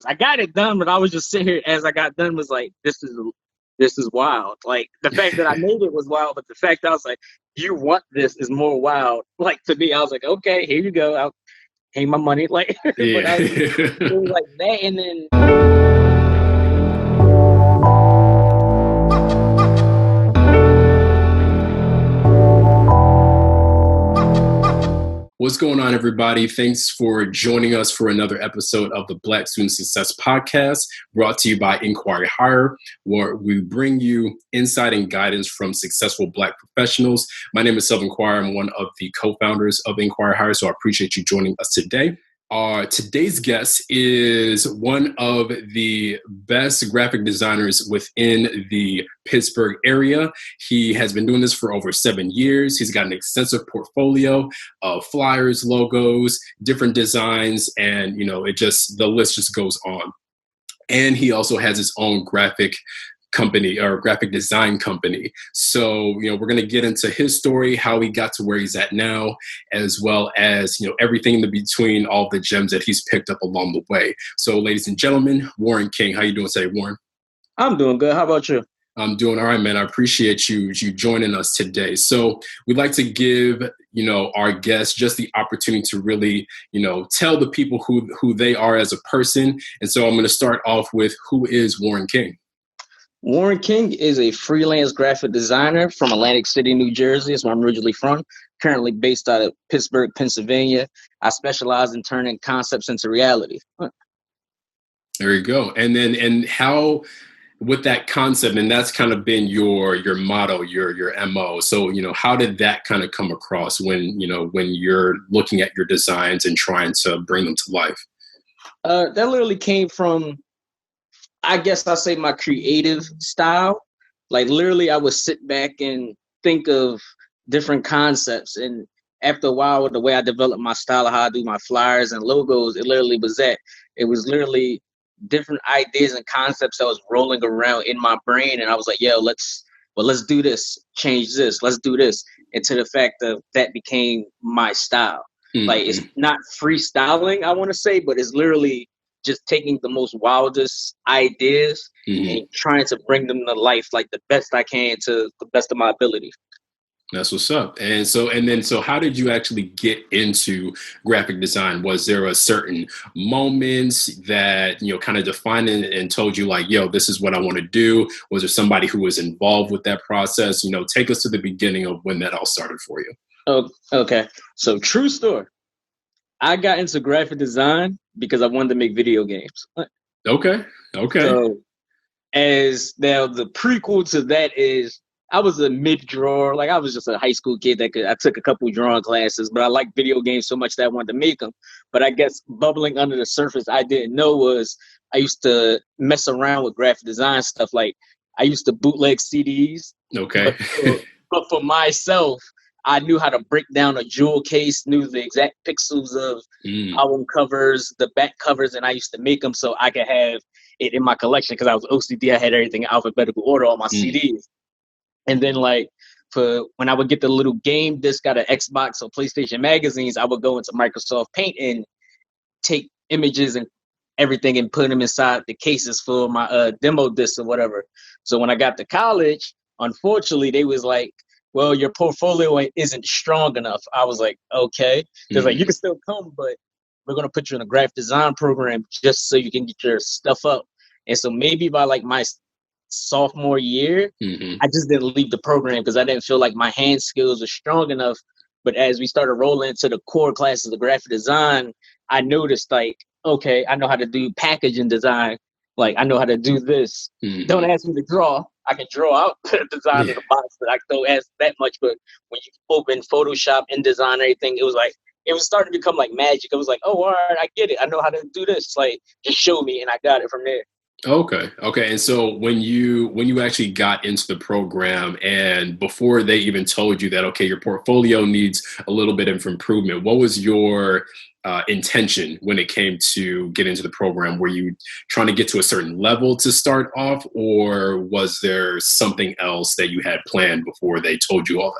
I got it done, but I was just sitting here as I got done was like, this is wild. Like the fact that I made it was wild, but the fact that I was like, you want this is more wild. Like to me, I was like, okay, here you go. I'll pay my money. Like, but Yeah. it was like that, and then. What's going on, everybody? Thanks for joining us for another episode of the Black Student Success Podcast, brought to you by InQuire, where we bring you insight and guidance from successful Black professionals. My name is InQuire. I'm one of the co-founders of InQuire, so I appreciate you joining us today. Today's guest is one of the best graphic designers within the Pittsburgh area. He has been doing this for over 7 years. He's got an extensive portfolio of flyers, logos, different designs, and the list just goes on. And he also has his own graphic company or graphic design company. So, we're going to get into his story, how he got to where he's at now, as well as, everything in between, all the gems that he's picked up along the way. So, ladies and gentlemen, Warren King, how you doing today, Warren? I'm doing good. How about you? I'm doing all right, man. I appreciate you joining us today. So we'd like to give, our guests just the opportunity to really, tell the people who they are as a person. And so I'm going to start off with, who is Warren King? Warren King is a freelance graphic designer from Atlantic City, New Jersey. That's where I'm originally from. Currently based out of Pittsburgh, Pennsylvania. I specialize in turning concepts into reality. There you go. And how, with that concept, and that's kind of been your motto, your MO. So, how did that kind of come across when you're looking at your designs and trying to bring them to life? That literally came from, I guess I'll say, my creative style. Like literally I would sit back and think of different concepts. And after a while, with the way I developed my style of how I do my flyers and logos, it literally was that. It was literally different ideas and concepts that was rolling around in my brain. And I was like, yo, let's do this, change this, let's do this. And to the fact that became my style. Mm-hmm. Like it's not freestyling, I want to say, but it's literally just taking the most wildest ideas and trying to bring them to life like the best I can to the best of my ability. That's what's up. And so how did you actually get into graphic design? Was there a certain moment that, kind of defined it and told you like, yo, this is what I want to do? Was there somebody who was involved with that process? Take us to the beginning of when that all started for you. Oh, okay. So true story. I got into graphic design because I wanted to make video games. Okay. So as now the prequel to that is I was a mid-drawer. Like I was just a high school kid I took a couple drawing classes, but I liked video games so much that I wanted to make them. But I guess bubbling under the surface, I didn't know was I used to mess around with graphic design stuff. Like I used to bootleg CDs. Okay. But for myself, I knew how to break down a jewel case, knew the exact pixels of album covers, the back covers, and I used to make them so I could have it in my collection because I was OCD. I had everything in alphabetical order on my CDs. And then like for when I would get the little game disc out of Xbox or PlayStation magazines, I would go into Microsoft Paint and take images and everything and put them inside the cases for my demo discs or whatever. So when I got to college, unfortunately, they was like, well, your portfolio isn't strong enough. I was like, okay. Because like you can still come, but we're going to put you in a graphic design program just so you can get your stuff up. And so maybe by like my sophomore year, I just didn't leave the program because I didn't feel like my hand skills were strong enough. But as we started rolling into the core classes of graphic design, I noticed like, okay, I know how to do packaging design. Like I know how to do this. Don't ask me to draw. I can draw out the design of the box, but I don't ask that much. But when you open Photoshop, InDesign, everything, it was like, it was starting to become like magic. It was like, oh, all right, I get it. I know how to do this. Like, just show me, and I got it from there. Okay. And so when you actually got into the program and before they even told you that, okay, your portfolio needs a little bit of improvement, what was your intention when it came to get into the program? Were you trying to get to a certain level to start off, or was there something else that you had planned before they told you all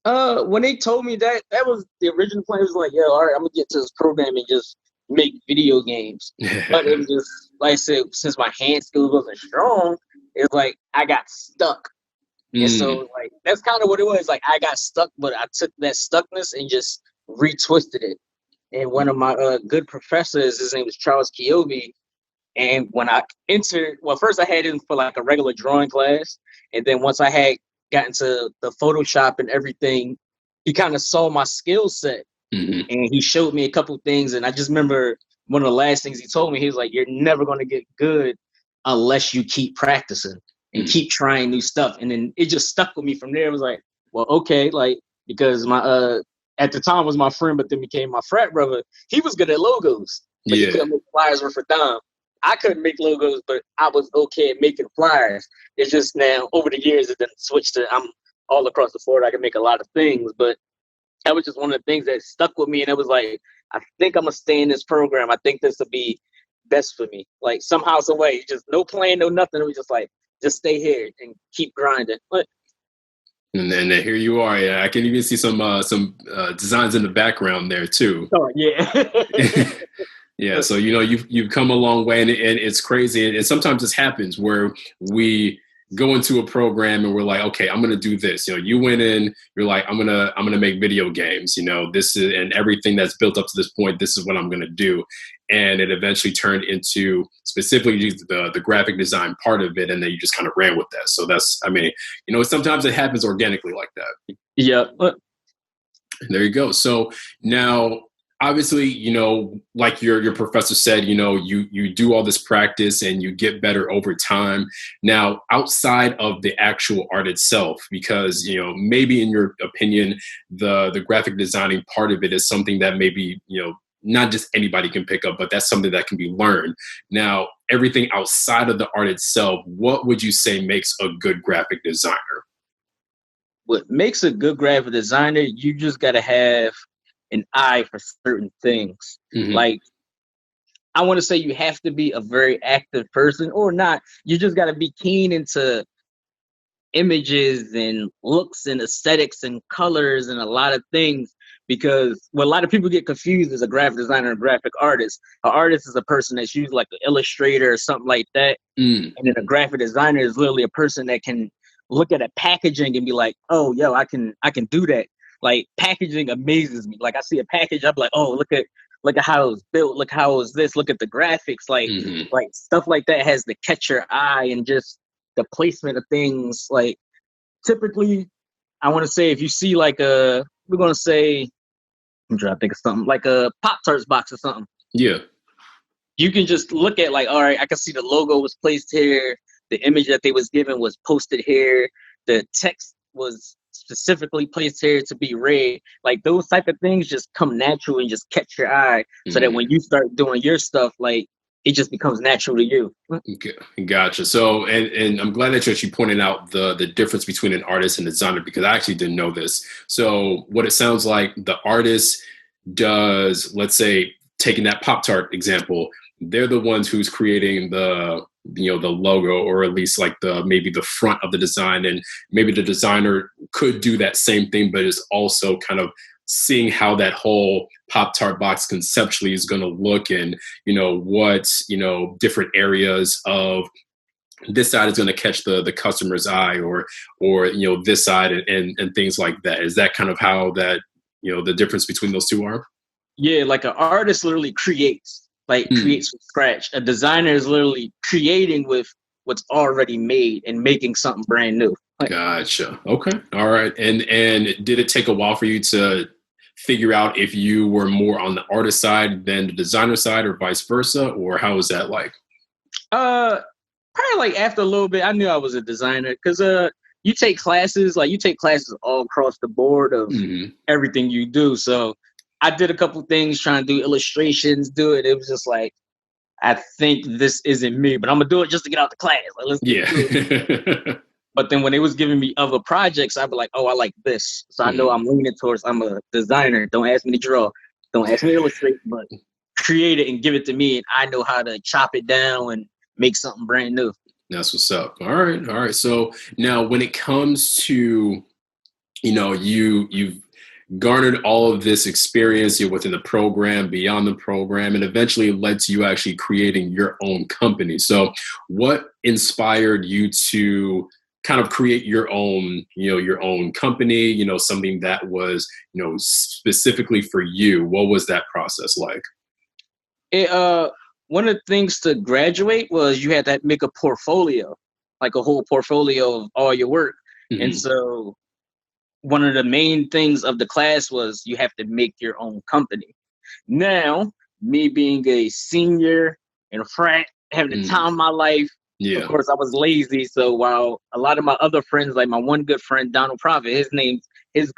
that? When they told me that was the original plan. It was like, yeah, all right, I'm gonna get to this program and just make video games. But it was just, like I said, since my hand skills wasn't strong, it's like I got stuck. And so, like, that's kind of what it was. Like, I got stuck, but I took that stuckness and just retwisted it. And one of my good professors, his name was Charles Kiyobi. And when I entered, well, first I had him for like a regular drawing class. And then once I had gotten to the Photoshop and everything, he kind of saw my skill set. And he showed me a couple things. And I just remember one of the last things he told me, he was like, you're never going to get good unless you keep practicing and keep trying new stuff. And then it just stuck with me from there. It was like, well, okay, like, because my at the time was my friend, but then became my frat brother. He was good at logos, but he couldn't make flyers worth a dime. I couldn't make logos, but I was okay at making flyers. It's just now over the years it then switched to I'm all across the board. I can make a lot of things, but that was just one of the things that stuck with me. And it was like, I think I'm gonna stay in this program. I think this will be best for me. Like somehow, some way, just no plan, no nothing. It was just like, just stay here and keep grinding. But and then here you are. Yeah, I can even see some designs in the background there too. Oh yeah. Yeah, so you've come a long way, and it's crazy. And sometimes this happens where we go into a program and we're like, okay, I'm gonna do this. You went in, you're like, I'm gonna make video games. This is, and everything that's built up to this point, this is what I'm gonna do. And it eventually turned into specifically the graphic design part of it, and then you just kind of ran with that. So that's, sometimes it happens organically like that. Yeah. There you go. So now, obviously, like your professor said, you do all this practice and you get better over time. Now, outside of the actual art itself, because, maybe in your opinion, the graphic designing part of it is something that maybe, not just anybody can pick up, but that's something that can be learned. Now, everything outside of the art itself, what would you say makes a good graphic designer? What makes a good graphic designer, you just got to have an eye for certain things. Like, I want to say you have to be a very active person or not. You just got to be keen into images and looks and aesthetics and colors and a lot of things, because what a lot of people get confused is a graphic designer and a graphic artist. An artist is a person that's usually like an illustrator or something like that. And then a graphic designer is literally a person that can look at a packaging and be like, oh, yo, I can do that. Like, packaging amazes me. Like, I see a package, I'm like, oh, look at how it was built. Look how it was this. Look at the graphics. Like stuff like that has to catch your eye, and just the placement of things. Like, typically, I want to say if you see like we're going to say, I'm trying to think of something, like a Pop-Tarts box or something. Yeah. You can just look at like, all right, I can see the logo was placed here. The image that they was given was posted here. The text was specifically placed here to be read. Like, those type of things just come natural and just catch your eye, so that when you start doing your stuff, like, it just becomes natural to you. Okay, gotcha. So, and I'm glad that you actually pointed out the difference between an artist and a designer, because I actually didn't know this. So what it sounds like, the artist does, let's say, taking that Pop-Tart example, they're the ones who's creating the logo, or at least like maybe the front of the design. And maybe the designer could do that same thing, but is also kind of seeing how that whole Pop-Tart box conceptually is going to look, and, what, different areas of this side is going to catch the customer's eye, or this side, and things like that. Is that kind of how that, the difference between those two are? Yeah, like an artist literally creates from scratch. A designer is literally creating with what's already made and making something brand new. Gotcha. Okay. All right. And did it take a while for you to figure out if you were more on the artist side than the designer side, or vice versa, or how was that like? Probably like after a little bit, I knew I was a designer, because you take classes all across the board of everything you do. So I did a couple things trying to do illustrations, It was just like, I think this isn't me, but I'm gonna do it just to get out the class. Like, let's do it. But then when they was giving me other projects, I'd be like, oh, I like this. So I know I'm leaning towards, I'm a designer. Don't ask me to draw. Don't ask me to illustrate, but create it and give it to me. And I know how to chop it down and make something brand new. That's what's up. All right. So now when it comes to, you've garnered all of this experience within the program, beyond the program, and eventually it led to you actually creating your own company. So what inspired you to kind of create your own, your own company, something that was, specifically for you? What was that process like? One of the things to graduate was you had to make a portfolio, like a whole portfolio of all your work. Mm-hmm. And so one of the main things of the class was you have to make your own company. Now, me being a senior in a frat, having the time of my life, of course, I was lazy. So while a lot of my other friends, like my one good friend, Donald Profit, his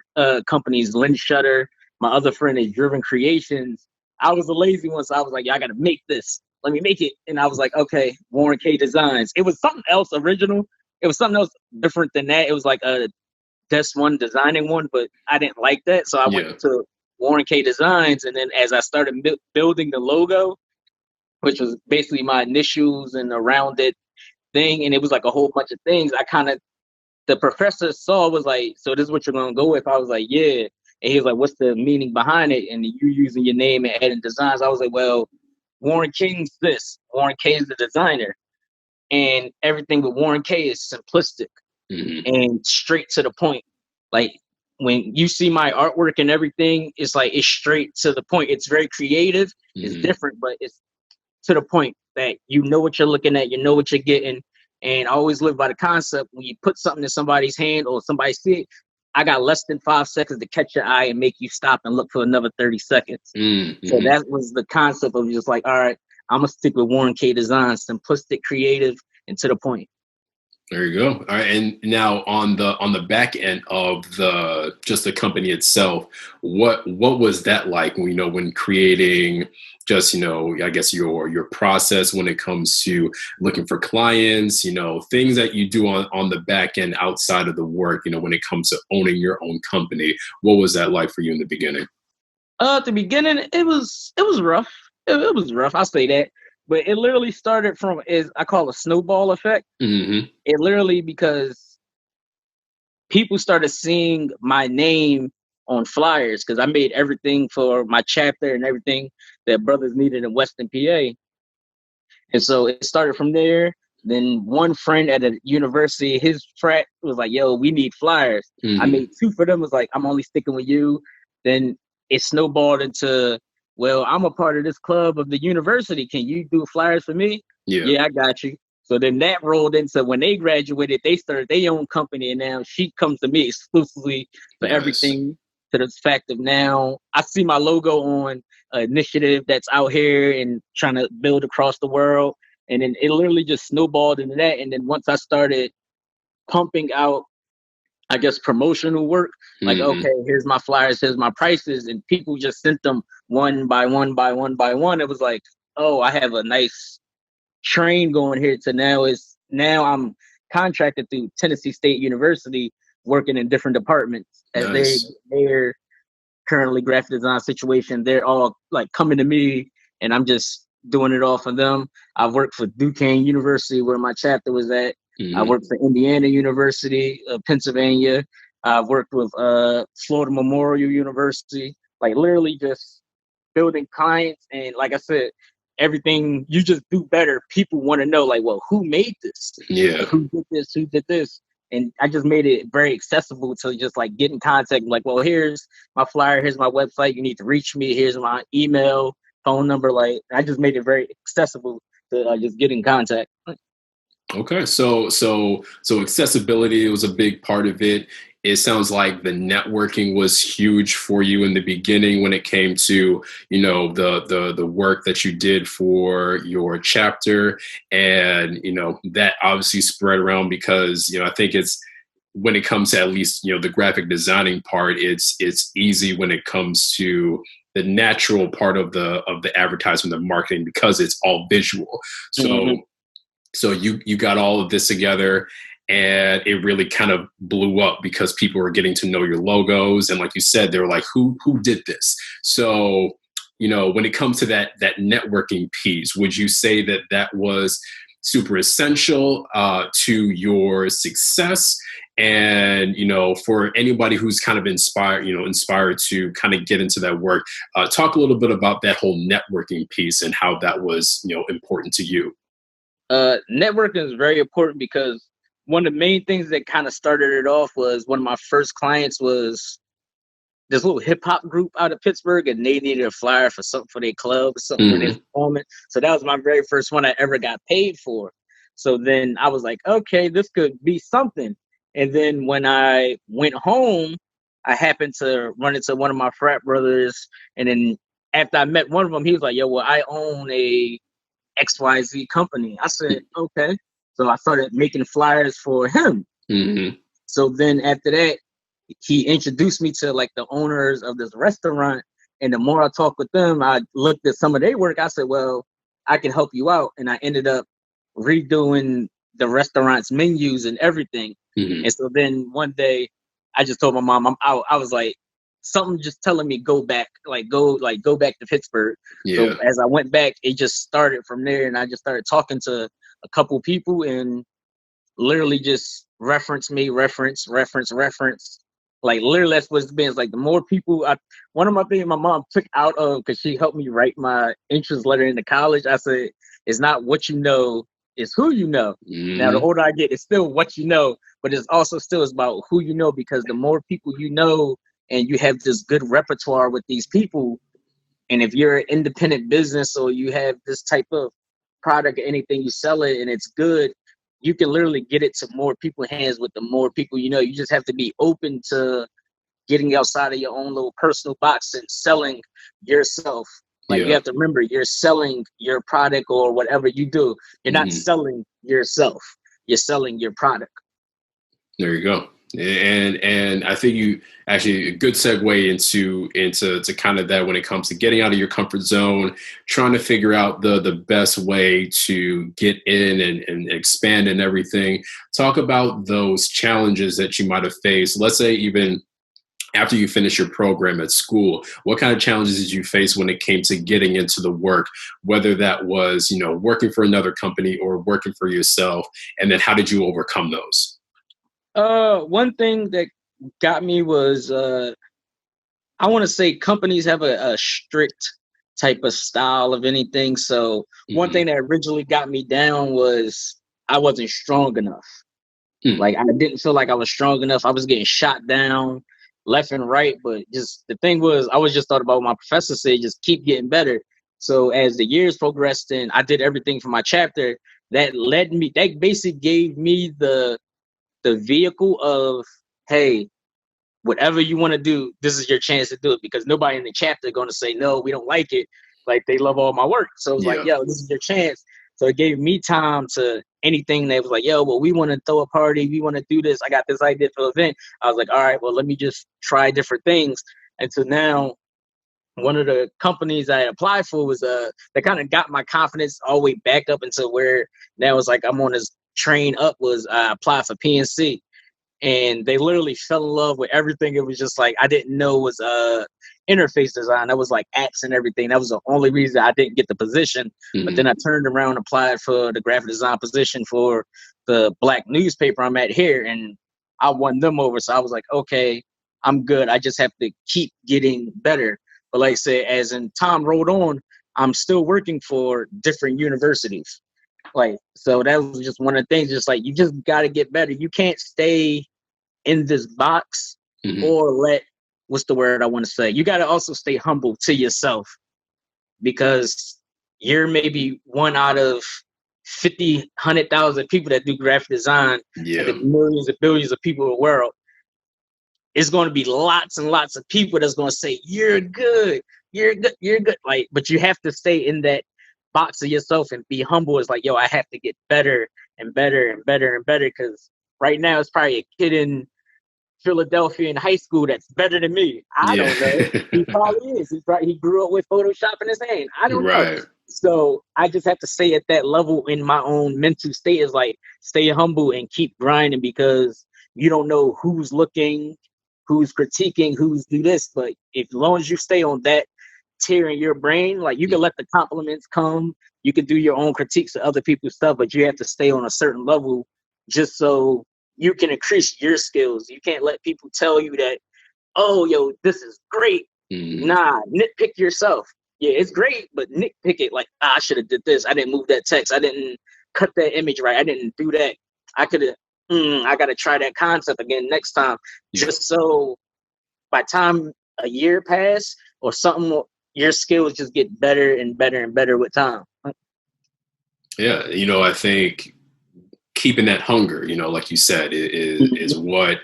company is Lynn Shutter. My other friend is Driven Creations. I was a lazy one, so I was like, yeah, I got to make this. Let me make it. And I was like, okay, Warren K Designs. It was something else original. It was something else different than that. It was like a Desk One designing one, but I didn't like that. So I went to Warren K Designs. And then as I started building the logo, which was basically my initials and a rounded thing, and it was like a whole bunch of things, the professor saw, was like, so this is what you're going to go with? I was like, yeah. And he was like, what's the meaning behind it? And you using your name and adding designs. I was like, well, Warren King's this. Warren K is the designer. And everything with Warren K is simplistic and straight to the point. Like when you see my artwork and everything, it's like, it's straight to the point. It's very creative. It's different, but it's to the point that you know what you're looking at, you know what you're getting. And I always live by the concept, when you put something in somebody's hand or somebody see it, I got less than 5 seconds to catch your eye and make you stop and look for another 30 seconds. So that was the concept of just like, all right, I'm going to stick with Warren K Design, simplistic, creative, and to the point. There you go. All right. And now on the back end of just the company itself, what was that like when creating just, I guess your process when it comes to looking for clients, things that you do on the back end outside of the work, when it comes to owning your own company? What was that like for you in the beginning? At the beginning, it was rough. It was rough. I'll say that. But it literally started from, I call a snowball effect. It literally, because people started seeing my name on flyers, because I made everything for my chapter and everything that brothers needed in Western PA. And so it started from there. Then one friend at a university, his frat was like, yo, we need flyers. I made 2 for them. Was like, I'm only sticking with you. Then it snowballed into, well, I'm a part of this club of the university. Can you do flyers for me? Yeah, I got you. So then that rolled into, when they graduated, they started their own company. And now she comes to me exclusively for everything, to the fact of now I see my logo on an initiative that's out here and trying to build across the world. And then it literally just snowballed into that. And then once I started pumping out, I guess, promotional work, like, okay, here's my flyers, here's my prices, and people just sent them one by one by one by one. It was like, oh, I have a nice train going here to now I'm contracted through Tennessee State University, working in different departments as they're currently graphic design situation. They're all like coming to me, and I'm just doing it all for them. I've worked for Duquesne University, where my chapter was at. I worked for Indiana University, Pennsylvania. I've worked with Florida Memorial University, like literally just building clients. And like I said, everything you just do better. People want to know, like, well, who made this? Like, who did this? Who did this? And I just made it very accessible to just like get in contact. Like, well, here's my flyer. Here's my website. You need to reach me. Here's my email, phone number. Like, I just made it very accessible to just get in contact. Okay, so accessibility was a big part of it. It sounds like the networking was huge for you in the beginning when it came to, the work that you did for your chapter, and that obviously spread around because I think it's, when it comes to at least the graphic designing part, it's easy when it comes to the natural part of the advertisement, the marketing, because it's all visual. So you got all of this together, and it really kind of blew up because people were getting to know your logos. And like you said, they were like, who did this? So, when it comes to that networking piece, would you say that was super essential to your success? And, for anybody who's kind of inspired to kind of get into that work, talk a little bit about that whole networking piece and how that was, important to you. Networking is very important because one of the main things that kind of started it off was one of my first clients was this little hip hop group out of Pittsburgh, and they needed a flyer for something for their club, something for their performance. So that was my very first one I ever got paid for. So then I was like, okay, this could be something. And then when I went home, I happened to run into one of my frat brothers. And then after I met one of them, he was like, yo, well, I own a XYZ company. I said, okay. So I started making flyers for him. So then after that, he introduced me to like the owners of this restaurant. And the more I talked with them, I looked at some of their work. I said, well, I can help you out. And I ended up redoing the restaurant's menus and everything. And so then one day I just told my mom I'm out. I was like, something just telling me go back to Pittsburgh. So as I went back, it just started from there. And I just started talking to a couple people and literally just reference. Like literally that's what it's been. It's like the more people, one of my things my mom took out of, because she helped me write my entrance letter into college. I said, it's not what you know, it's who you know. Now, the older I get, it's still what you know, but it's also still about who you know, because the more people you know and you have this good repertoire with these people, and if you're an independent business or you have this type of product or anything, you sell it and it's good, you can literally get it to more people's hands with the more people you know. You just have to be open to getting outside of your own little personal box and selling yourself. Like you have to remember, you're selling your product or whatever you do. You're not selling yourself. You're selling your product. There you go. And I think you actually a good segue into kind of that when it comes to getting out of your comfort zone, trying to figure out the best way to get in and expand and everything. Talk about those challenges that you might have faced. Let's say even after you finish your program at school, what kind of challenges did you face when it came to getting into the work, whether that was, working for another company or working for yourself? And then how did you overcome those? One thing that got me was, I want to say companies have a strict type of style of anything. So one thing that originally got me down was I wasn't strong enough. Like I didn't feel like I was strong enough. I was getting shot down left and right. But just the thing was, I was just thought about what my professor said, just keep getting better. So as the years progressed and I did everything for my chapter, that basically gave me the vehicle of, hey, whatever you want to do, this is your chance to do it, because nobody in the chapter going to say, no, we don't like it. Like they love all my work. So it was like, yo, this is your chance. So it gave me time to anything that was like, yo, well, we want to throw a party. We want to do this. I got this idea for the event. I was like, all right, well, let me just try different things. And so now one of the companies I applied for was that kind of got my confidence all the way back up until where now it's like I'm on this train up. Was I applied for PNC, and they literally fell in love with everything. It was just like I didn't know was interface design. That was like apps and everything. That was the only reason I didn't get the position. But then I turned around and applied for the graphic design position for the black newspaper I'm at here, and I won them over. So I was like, okay, I'm good. I just have to keep getting better. But like I said, as in time rolled on, I'm still working for different universities. Like, so that was just one of the things, just like, you just got to get better. You can't stay in this box or what's the word I want to say? You got to also stay humble to yourself, because you're maybe one out of 50, 100,000 people that do graphic design, and the millions and billions of people in the world. It's going to be lots and lots of people that's going to say, you're good. Like, but you have to stay in that box of yourself and be humble. It's like, yo, I have to get better and better and better and better. Because right now it's probably a kid in Philadelphia in high school that's better than me. I don't know. He probably is. He grew up with Photoshop in his hand. I don't know. So I just have to stay at that level in my own mental state. Is like, stay humble and keep grinding, because you don't know who's looking, who's critiquing, who's do this. But as long as you stay on that tier in your brain, like, you can let the compliments come, you can do your own critiques of other people's stuff, but you have to stay on a certain level just so you can increase your skills. You can't let people tell you that, oh, yo, this is great. Nah, nitpick yourself. Yeah, it's great, but nitpick it. Like, I should have did this. I didn't move that text. I didn't cut that image right. I didn't do that. I could have, I got to try that concept again next time. Yeah. Just so by time a year pass or something, your skills just get better and better and better with time. Yeah, I think keeping that hunger, like you said, is what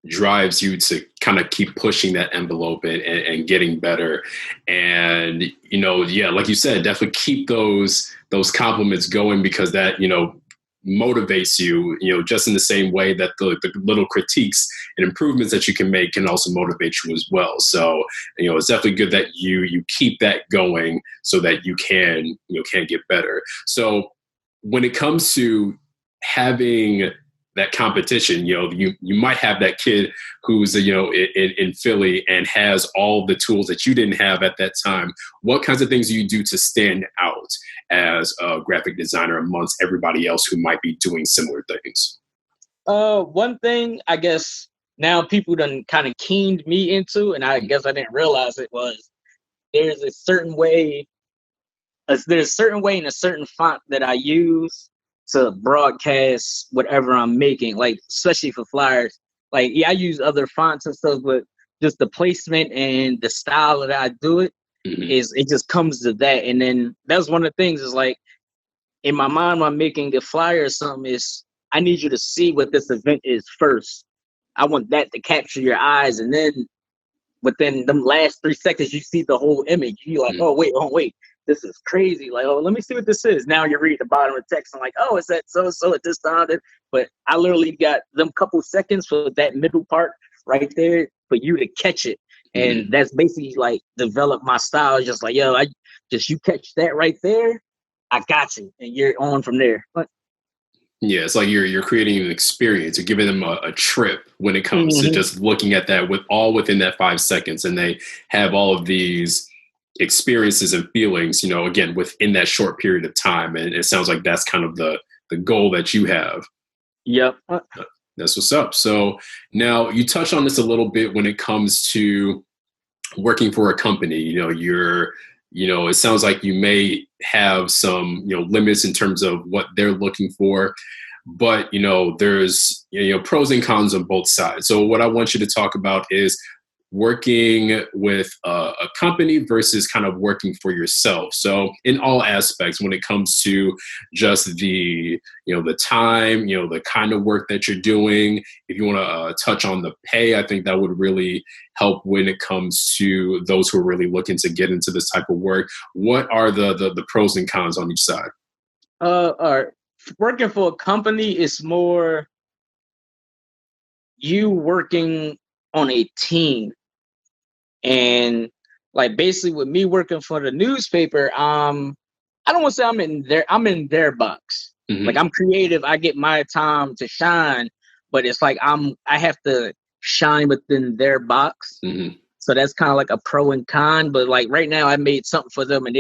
drives you to kind of keep pushing that envelope and getting better. And, like you said, definitely keep those compliments going, because that, motivates you, just in the same way that the little critiques and improvements that you can make can also motivate you as well. So, it's definitely good that you keep that going so that you can get better. So when it comes to having that competition, you might have that kid who's in Philly and has all the tools that you didn't have at that time. What kinds of things do you do to stand out as a graphic designer amongst everybody else who might be doing similar things? One thing I guess now people done kind of keened me into, and I guess I didn't realize it, was there's a certain way in a certain font that I use to broadcast whatever I'm making, like especially for flyers. Like, yeah, I use other fonts and stuff, but just the placement and the style that I do it is, it just comes to that. And then that's one of the things is like, in my mind when I'm making a flyer or something, is I need you to see what this event is first. I want that to capture your eyes, and then within them last 3 seconds, you see the whole image. You're like, oh, wait. This is crazy. Like, oh, let me see what this is. Now you read the bottom of the text. I'm like, oh, it's that so-and-so at this time. But I literally got them couple seconds for that middle part right there for you to catch it. And that's basically like develop my style. It's just like, yo, you catch that right there. I got you. And you're on from there. But yeah, it's like you're creating an experience. You're giving them a trip when it comes to just looking at that within that 5 seconds. And they have all of these experiences and feelings, again, within that short period of time. And it sounds like that's kind of the goal that you have. Yep. That's what's up. So now you touched on this a little bit when it comes to working for a company. It sounds like you may have some, limits in terms of what they're looking for, but, there's, pros and cons on both sides. So what I want you to talk about is working with a company versus kind of working for yourself. So in all aspects, when it comes to just the time, the kind of work that you're doing, if you want to touch on the pay, I think that would really help when it comes to those who are really looking to get into this type of work. What are the pros and cons on each side? All right. Working for a company is more you working on a team. And like basically with me working for the newspaper, I don't want to say I'm in their box. Like, I'm creative, I get my time to shine, but it's like I have to shine within their box. So that's kind of like a pro and con. But like right now I made something for them, and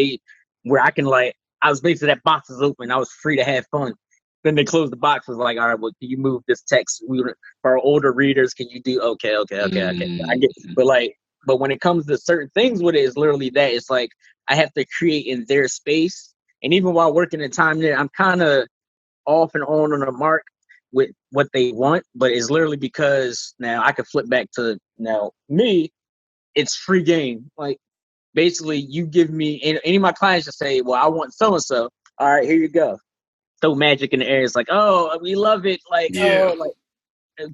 where I can, like, I was basically, that box is open, I was free to have fun. Then they closed the box, was like, all right, well, can you move this text? For our older readers, can you do okay. I get, but when it comes to certain things with it, it's literally that. It's like I have to create in their space. And even while working in time there, I'm kind of off and on the mark with what they want. But it's literally because now I can flip back to now me. It's free game. Like, basically, you give me any of my clients just say, well, I want so-and-so. All right, here you go. Throw magic in the air. It's like, oh, we love it. Like, oh, like,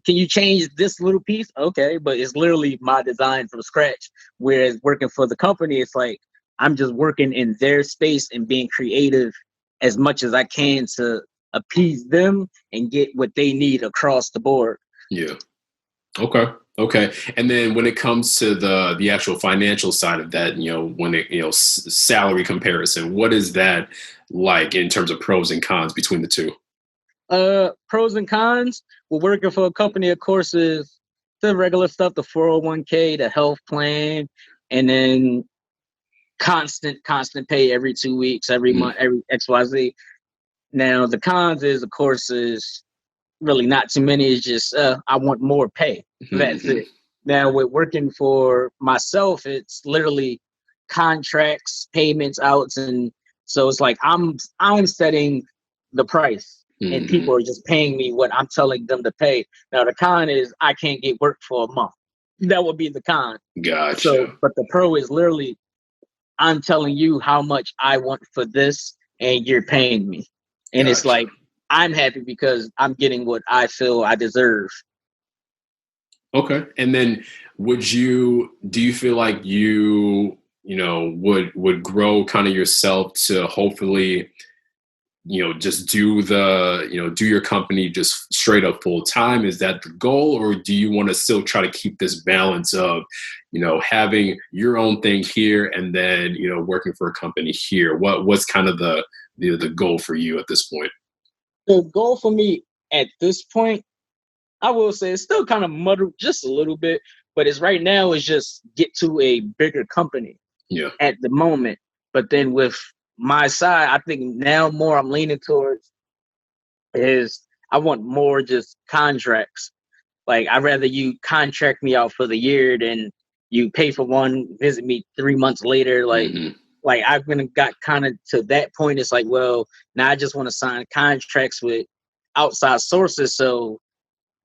can you change this little piece? Okay, but it's literally my design from scratch. Whereas working for the company, it's like I'm just working in their space and being creative as much as I can to appease them and get what they need across the board. Yeah. Okay. And then when it comes to the actual financial side of that, when it, salary comparison, what is that like in terms of pros and cons between the two? Pros and cons. Well, working for a company, of course, is the regular stuff, the 401k, the health plan, and then constant pay every 2 weeks, every month, every XYZ. Now, the cons is, of course, is really not too many. It's just I want more pay. That's it. Now with working for myself, it's literally contracts, payments, outs, and so it's like I'm setting the price, and people are just paying me what I'm telling them to pay. Now the con is I can't get work for a month. That would be the con. Gotcha. So, but the pro is literally I'm telling you how much I want for this, and you're paying me, and Gotcha. it's like I'm happy because I'm getting what I feel I deserve. Okay. And then do you feel like you would grow kind of yourself to hopefully, just do your company just straight up full time? Is that the goal? Or do you want to still try to keep this balance of, having your own thing here and then, working for a company here? What's kind of the goal for you at this point? The goal for me at this point, I will say it's still kind of muddled just a little bit, but it's right now is just get to a bigger company at the moment. But then with my side, I think now more I'm leaning towards is I want more just contracts. Like I'd rather you contract me out for the year than you pay for one, visit me 3 months later. Like I've got kind of to that point. It's like, well, now I just want to sign contracts with outside sources. So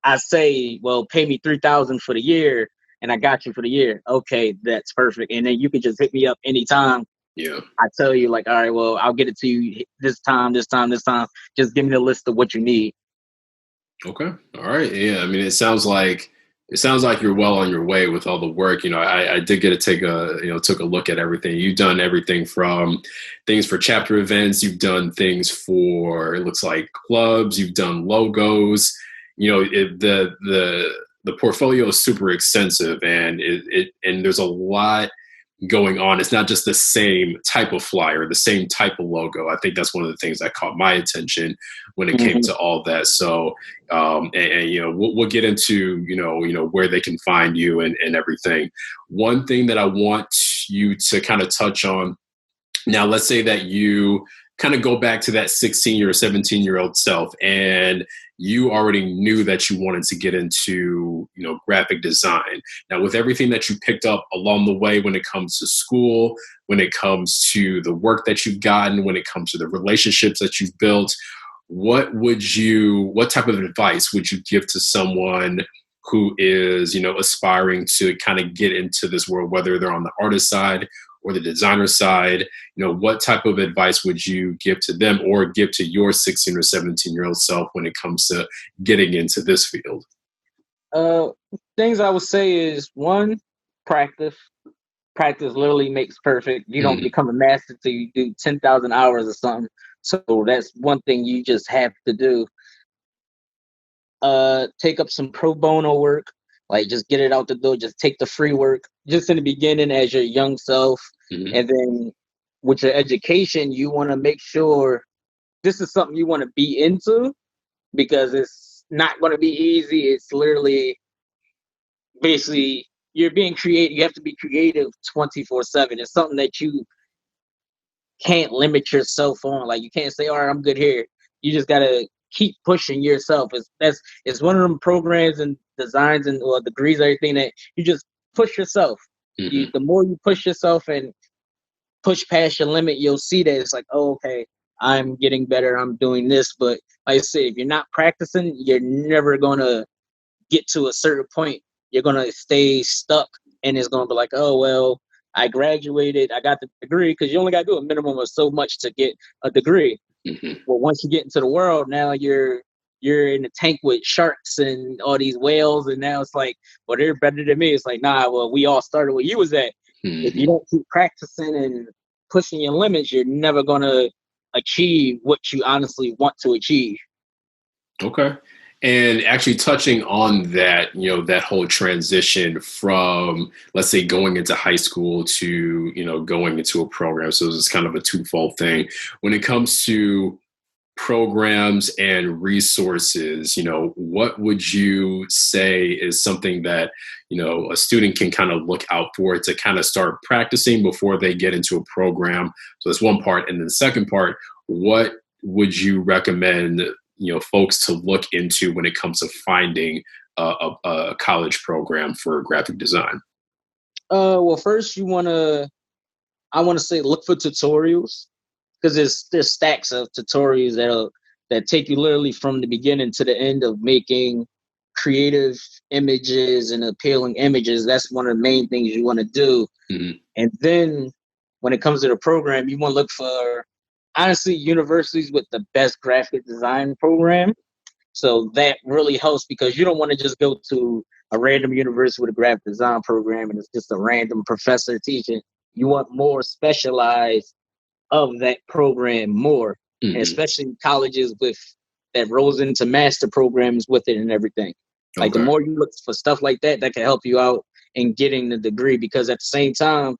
I say, well, pay me $3,000 for the year, and I got you for the year. Okay, that's perfect. And then you can just hit me up anytime. Yeah. I tell you, like, all right, well, I'll get it to you this time. Just give me the list of what you need. Okay. All right. Yeah. I mean, it sounds like you're well on your way with all the work. I did get to took a look at everything. You've done everything from things for chapter events. You've done things for, it looks like, clubs. You've done logos. The portfolio is super extensive, and and there's a lot going on. It's not just the same type of flyer, the same type of logo. I think that's one of the things that caught my attention when it came to all that. So, we'll get into, where they can find you and everything. One thing that I want you to kind of touch on now, let's say that you kind of go back to that 16 or 17-year-old self, and you already knew that you wanted to get into, graphic design. Now, with everything that you picked up along the way, when it comes to school, when it comes to the work that you've gotten, when it comes to the relationships that you've built, what type of advice would you give to someone who is, aspiring to kind of get into this world, whether they're on the artist side or the designer side? What type of advice would you give to them or give to your 16 or 17-year-old self when it comes to getting into this field? Things I would say is, one, practice. Practice literally makes perfect. You don't become a master till you do 10,000 hours or something. So that's one thing you just have to do. Take up some pro bono work. Like, just get it out the door. Just take the free work. Just in the beginning as your young self. And then with your education, you want to make sure this is something you want to be into, because it's not going to be easy. It's literally basically you're being creative. You have to be creative 24/7. It's something that you can't limit yourself on. Like, you can't say, all right, I'm good here. You just got to keep pushing yourself. It's one of them programs and designs and or degrees, everything that you just push yourself. The more you push yourself and push past your limit, you'll see that it's like, oh, okay, I'm getting better. I'm doing this. But like I said, if you're not practicing, you're never going to get to a certain point. You're going to stay stuck, and it's going to be like, oh, well, I graduated. I got the degree, because you only got to do a minimum of so much to get a degree. Well, once you get into the world, now you're in a tank with sharks and all these whales, and now it's like, well, they're better than me. It's like, nah, well, we all started where you was at. If you don't keep practicing and pushing your limits, you're never going to achieve what you honestly want to achieve. Okay. And actually touching on that, that whole transition from, let's say, going into high school to, going into a program. So it's kind of a twofold thing. When it comes to programs and resources, what would you say is something that, a student can kind of look out for to kind of start practicing before they get into a program? So that's one part. And then the second part, what would you recommend folks to look into when it comes to finding a college program for graphic design? Well, first I want to say look for tutorials, because there's stacks of tutorials that take you literally from the beginning to the end of making creative images and appealing images. That's one of the main things you want to do. Mm-hmm. And then when it comes to the program, you want to look for, honestly, universities with the best graphic design program. So that really helps, because you don't want to just go to a random university with a graphic design program and it's just a random professor teaching. You want more specialized of that program more, Mm-hmm. and especially colleges with that rolls into master programs with it and everything. Like the more you look for stuff like that, that can help you out in getting the degree, because at the same time,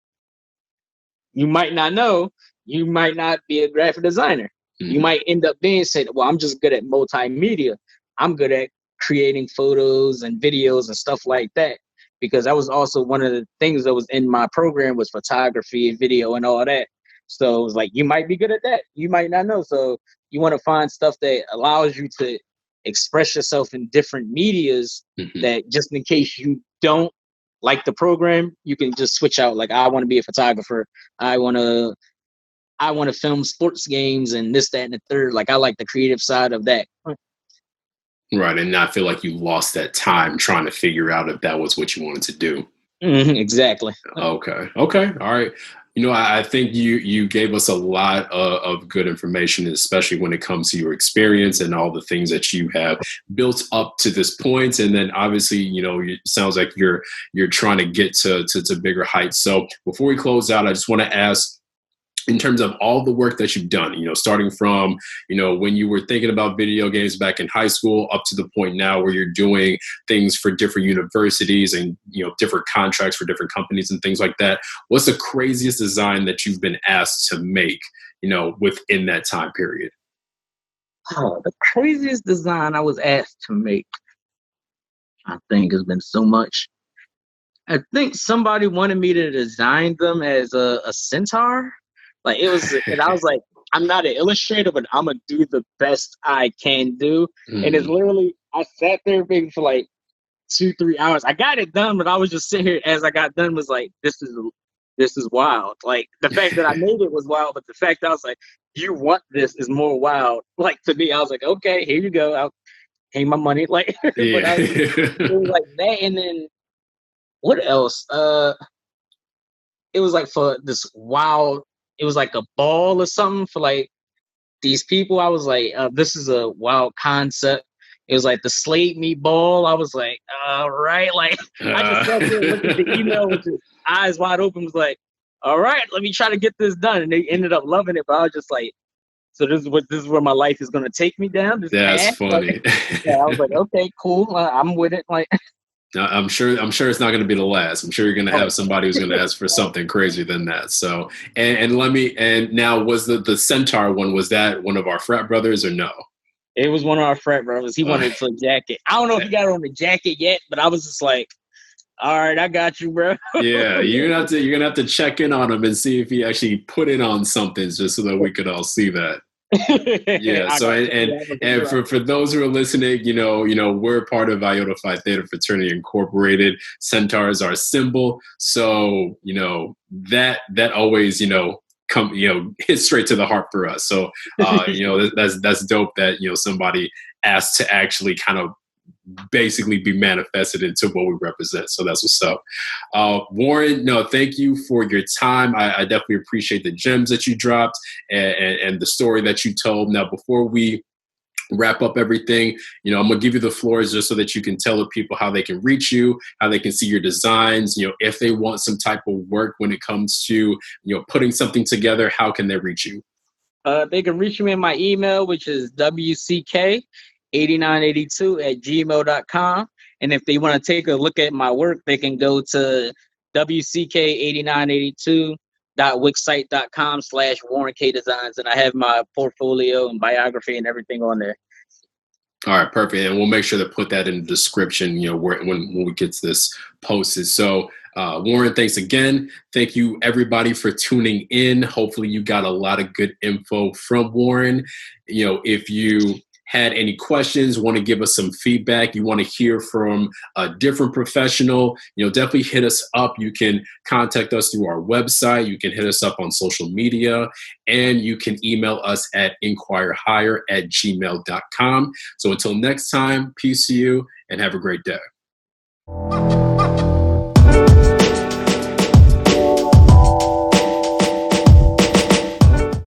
you might not know, you might not be a graphic designer. Mm-hmm. You might end up being said, well, I'm just good at multimedia. I'm good at creating photos and videos and stuff like that. Because that was also one of the things that was in my program was photography and video and all that. So it was like, you might be good at that. You might not know. So you want to find stuff that allows you to express yourself in different medias, mm-hmm. that just in case you don't like the program, you can just switch out. Like, I want to be a photographer. I want to film sports games and this, that, and the third. Like, I like the creative side of that. Right. And not feel like you lost that time trying to figure out if that was what you wanted to do. Mm-hmm, exactly. Okay. All right. I think you gave us a lot of good information, especially when it comes to your experience and all the things that you have built up to this point. And then obviously, it sounds like you're trying to get to bigger heights. So before we close out, I just want to ask, in terms of all the work that you've done, starting from, when you were thinking about video games back in high school up to the point now where you're doing things for different universities and, different contracts for different companies and things like that. What's the craziest design that you've been asked to make, within that time period? Oh, the craziest design I was asked to make, I think, has been so much. I think somebody wanted me to design them as a centaur. Like, it was, and I was like, I'm not an illustrator, but I'm gonna do the best I can do. And it's literally, I sat there maybe for like 2-3 hours. I got it done, but I was just sitting here as I got done was like, this is wild. Like, the fact that I made it was wild, but the fact that I was like, you want this is more wild. Like, to me, I was like, okay, here you go. I'll pay my money. Like, yeah. it was like that. And then what else? It was like for this wild, it was like a ball or something for like these people. I was like, this is a wild concept. It was like the Slate Me ball. I was like, all right. Like, I just sat there and looked at the email with his eyes wide open, was like, all right, let me try to get this done. And they ended up loving it. But I was just like, so this is where my life is going to take me down. That's funny. Like, yeah, I was like, okay, cool. I'm with it. Like, I'm sure it's not going to be the last. I'm sure you're going to have somebody who's going to ask for something crazier than that. So, and now, was the centaur one, was that one of our frat brothers or no? It was one of our frat brothers. He wanted it for a jacket. I don't know if he got it on the jacket yet, but I was just like, all right, I got you, bro. Yeah, you're gonna have to check in on him and see if he actually put it on something, just so that we could all see that. Yeah. So and for those who are listening, we're part of Iota Phi Theta Fraternity Incorporated. Centaurs are a symbol, so that always hits straight to the heart for us. So that's dope that somebody asked to actually kind of basically be manifested into what we represent. So that's what's up. Warren, no, thank you for your time. I definitely appreciate the gems that you dropped and the story that you told. Now, before we wrap up everything, I'm going to give you the floor just so that you can tell the people how they can reach you, how they can see your designs, if they want some type of work when it comes to, putting something together, how can they reach you? They can reach me in my email, which is wck8982@gmail.com. And if they want to take a look at my work, they can go to wck8982.wixsite.com/Warren K Designs. And I have my portfolio and biography and everything on there. All right, perfect. And we'll make sure to put that in the description, when we get to this posted. So, Warren, thanks again. Thank you, everybody, for tuning in. Hopefully you got a lot of good info from Warren. If you had any questions, want to give us some feedback, you want to hear from a different professional, definitely hit us up. You can contact us through our website. You can hit us up on social media, and you can email us at inquirehire@gmail.com. So until next time, peace to you and have a great day.